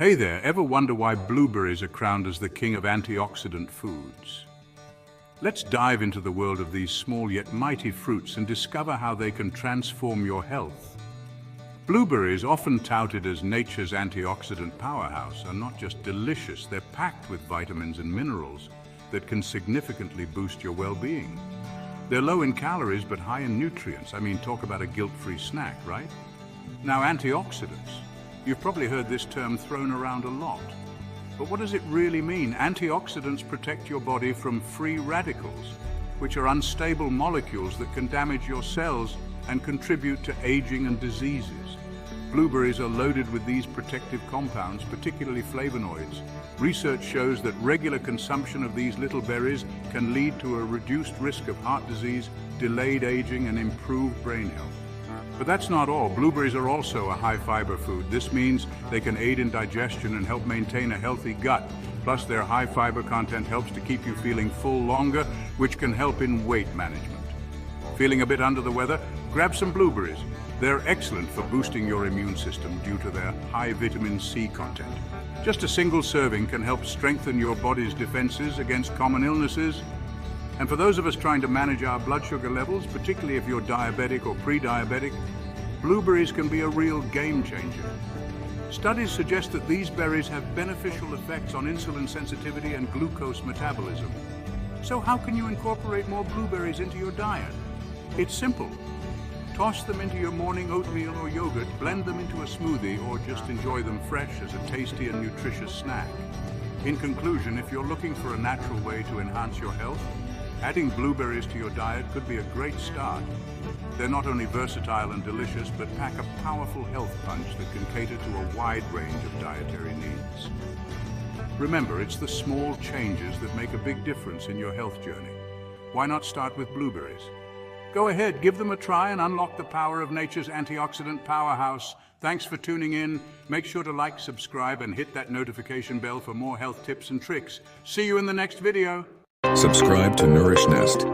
Hey there, ever wonder why blueberries are crowned as the king of antioxidant foods? Let's dive into the world of these small yet mighty fruits and discover how they can transform your health. Blueberries, often touted as nature's antioxidant powerhouse, are not just delicious, they're packed with vitamins and minerals that can significantly boost your well-being. They're low in calories but high in nutrients. Talk about a guilt-free snack, right? Now, antioxidants. You've probably heard this term thrown around a lot. But what does it really mean? Antioxidants protect your body from free radicals, which are unstable molecules that can damage your cells and contribute to aging and diseases. Blueberries are loaded with these protective compounds, particularly flavonoids. Research shows that regular consumption of these little berries can lead to a reduced risk of heart disease, delayed aging, and improved brain health. But that's not all. Blueberries are also a high-fiber food. This means they can aid in digestion and help maintain a healthy gut. Plus, their high-fiber content helps to keep you feeling full longer, which can help in weight management. Feeling a bit under the weather? Grab some blueberries. They're excellent for boosting your immune system due to their high vitamin C content. Just a single serving can help strengthen your body's defenses against common illnesses. And for those of us trying to manage our blood sugar levels, particularly if you're diabetic or pre-diabetic, blueberries can be a real game changer. Studies suggest that these berries have beneficial effects on insulin sensitivity and glucose metabolism. So how can you incorporate more blueberries into your diet? It's simple. Toss them into your morning oatmeal or yogurt, blend them into a smoothie, or just enjoy them fresh as a tasty and nutritious snack. In conclusion, if you're looking for a natural way to enhance your health, adding blueberries to your diet could be a great start. They're not only versatile and delicious, but pack a powerful health punch that can cater to a wide range of dietary needs. Remember, it's the small changes that make a big difference in your health journey. Why not start with blueberries? Go ahead, give them a try and unlock the power of nature's antioxidant powerhouse. Thanks for tuning in. Make sure to like, subscribe, and hit that notification bell for more health tips and tricks. See you in the next video. Subscribe to Nourish Nest.